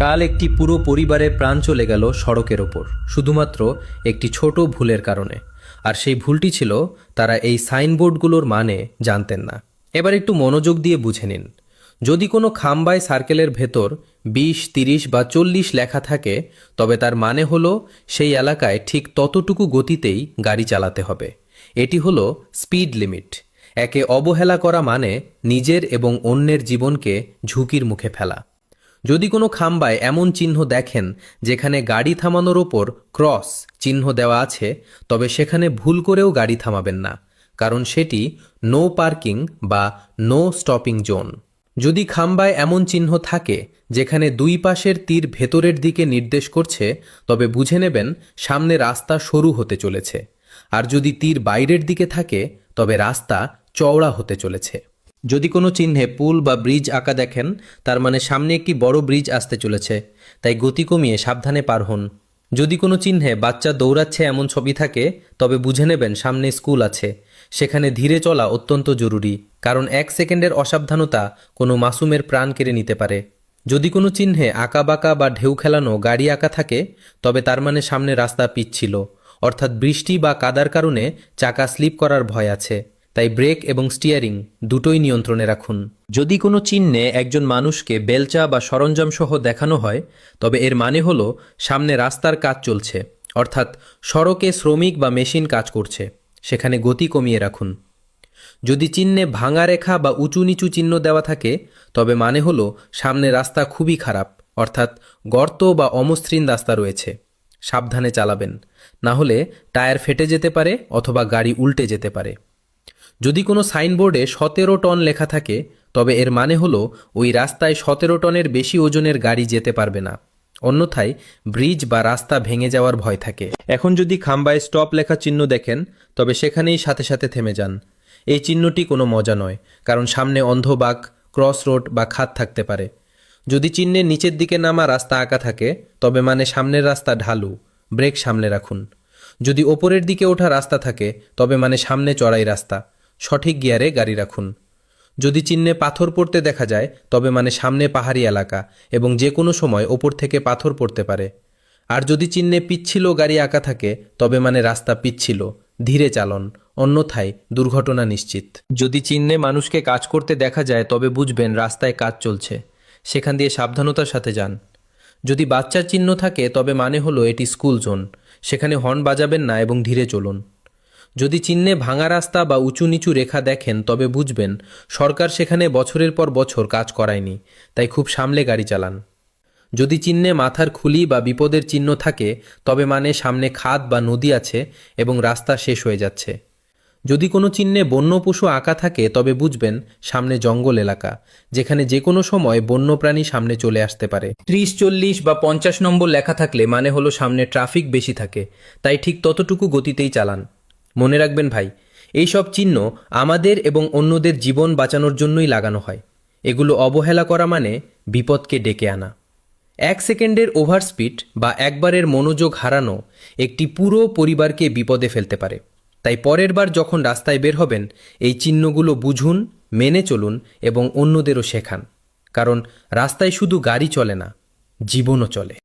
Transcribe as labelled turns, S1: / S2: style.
S1: কাল একটি পুরো পরিবারের প্রাণ চলে গেল সড়কের ওপর শুধুমাত্র একটি ছোট ভুলের কারণে। আর সেই ভুলটি ছিল তারা এই সাইনবোর্ডগুলোর মানে জানতেন না। এবার একটু মনোযোগ দিয়ে বুঝে নিন। যদি কোনো খাম্বায় সার্কেলের ভেতর 20, 30 বা 40 লেখা থাকে, তবে তার মানে হলো সেই এলাকায় ঠিক ততটুকু গতিতেই গাড়ি চালাতে হবে। এটি হলো স্পিড লিমিট। একে অবহেলা করা মানে নিজের এবং অন্যের জীবনকে ঝুঁকির মুখে ফেলা। যদি কোনো খাম্বায় এমন চিহ্ন দেখেন যেখানে গাড়ি থামানোর ওপর ক্রস চিহ্ন দেওয়া আছে, তবে সেখানে ভুল করেও গাড়ি থামাবেন না, কারণ সেটি নো পার্কিং বা নো স্টপিং জোন। যদি খাম্বায় এমন চিহ্ন থাকে যেখানে দুই পাশের তীর ভেতরের দিকে নির্দেশ করছে, তবে বুঝে নেবেন সামনে রাস্তা সরু হতে চলেছে। আর যদি তীর বাইরের দিকে থাকে, তবে রাস্তা চওড়া হতে চলেছে। যদি কোনো চিহ্নে পুল বা ব্রিজ আঁকা দেখেন, তার মানে সামনে একটি বড় ব্রিজ আসতে চলেছে, তাই গতি কমিয়ে সাবধানে পার হন। যদি কোনো চিহ্নে বাচ্চা দৌড়াচ্ছে এমন ছবি থাকে, তবে বুঝে নেবেন সামনে স্কুল আছে। সেখানে ধীরে চলা অত্যন্ত জরুরি, কারণ 1 সেকেন্ডের অসাবধানতা কোনো মাসুমের প্রাণ কেড়ে নিতে পারে। যদি কোনো চিহ্নে আঁকাবাঁকা বা ঢেউ খেলানো গাড়ি আঁকা থাকে, তবে তার মানে সামনে রাস্তা পিচ্ছিল, অর্থাৎ বৃষ্টি বা কাদার কারণে চাকা স্লিপ করার ভয় আছে। তাই ব্রেক এবং স্টিয়ারিং দুটোই নিয়ন্ত্রণে রাখুন। যদি কোনো চিহ্নে একজন মানুষকে বেলচা বা সরঞ্জাম সহ দেখানো হয়, তবে এর মানে হলো সামনে রাস্তার কাজ চলছে, অর্থাৎ সড়কে শ্রমিক বা মেশিন কাজ করছে। সেখানে গতি কমিয়ে রাখুন। যদি চিহ্নে ভাঙা রেখা বা উঁচু নিচু চিহ্ন দেওয়া থাকে, তবে মানে হলো সামনে রাস্তা খুবই খারাপ, অর্থাৎ গর্ত বা অমসৃণ রাস্তা রয়েছে। সাবধানে চালাবেন, না হলে টায়ার ফেটে যেতে পারে অথবা গাড়ি উল্টে যেতে পারে। যদি কোনো সাইনবোর্ডে 17 টন লেখা থাকে, তবে এর মানে হলো ওই রাস্তায় 17 টনের বেশি ওজনের গাড়ি যেতে পারবে না, অন্যথায় ব্রিজ বা রাস্তা ভেঙে যাওয়ার ভয় থাকে। এখন যদি খাম্বায় স্টপ লেখা চিহ্ন দেখেন, তবে সেখানেই সাথে সাথে থেমে যান। এই চিহ্নটি কোনো মজা নয়, কারণ সামনে অন্ধবাগ, ক্রস রোড বা খাদ থাকতে পারে। যদি চিহ্নের নিচের দিকে নামা রাস্তা আঁকা থাকে, তবে মানে সামনের রাস্তা ঢালু, ব্রেক সামলে রাখুন। যদি ওপরের দিকে ওঠা রাস্তা থাকে, তবে মানে সামনে চড়াই রাস্তা, সঠিক গিয়ারে গাড়ি রাখুন। যদি চিহ্নে পাথর পড়তে দেখা যায়, তবে মানে সামনে পাহাড়ি এলাকা এবং যে কোনো সময় ওপর থেকে পাথর পড়তে পারে। আর যদি চিহ্নে পিচ্ছিল গাড়ি আঁকা থাকে, তবে মানে রাস্তা পিচ্ছিল, ধীরে চালন, অন্যথায় দুর্ঘটনা নিশ্চিত। যদি চিহ্নে মানুষকে কাজ করতে দেখা যায়, তবে বুঝবেন রাস্তায় কাজ চলছে, সেখান দিয়ে সাবধানতার সাথে যান। যদি বাচ্চার চিহ্ন থাকে, তবে মানে হলো এটি স্কুল জোন, সেখানে হর্ন বাজাবেন না এবং ধীরে চলুন। যদি চিহ্নে ভাঙা রাস্তা বা উঁচু নিচু রেখা দেখেন, তবে বুঝবেন সরকার সেখানে বছরের পর বছর কাজ করায়নি, তাই খুব সামলে গাড়ি চালান। যদি চিহ্নে মাথার খুলি বা বিপদের চিহ্ন থাকে, তবে মানে সামনে খাদ বা নদী আছে এবং রাস্তা শেষ হয়ে যাচ্ছে। যদি কোনো চিহ্নে বন্য পশু আঁকা থাকে, তবে বুঝবেন সামনে জঙ্গল এলাকা, যেখানে যে কোনো সময় বন্যপ্রাণী সামনে চলে আসতে পারে। 30, 40 বা 50 নম্বর লেখা থাকলে মানে হলো সামনে ট্রাফিক বেশি থাকে, তাই ঠিক ততটুকু গতিতেই চালান। মনে রাখবেন ভাই, এই সব চিহ্ন আমাদের এবং অন্যদের জীবন বাঁচানোর জন্যই লাগানো হয়। এগুলো অবহেলা করা মানে বিপদকে ডেকে আনা। 1 সেকেন্ডের ওভারস্পিড বা একবারের মনোযোগ হারানো একটি পুরো পরিবারকে বিপদে ফেলতে পারে। তাই পরের বার যখন রাস্তায় বের হবেন, এই চিহ্নগুলো বুঝুন, মেনে চলুন এবং অন্যদেরও শেখান, কারণ রাস্তায় শুধু গাড়ি চলে না, জীবনও চলে।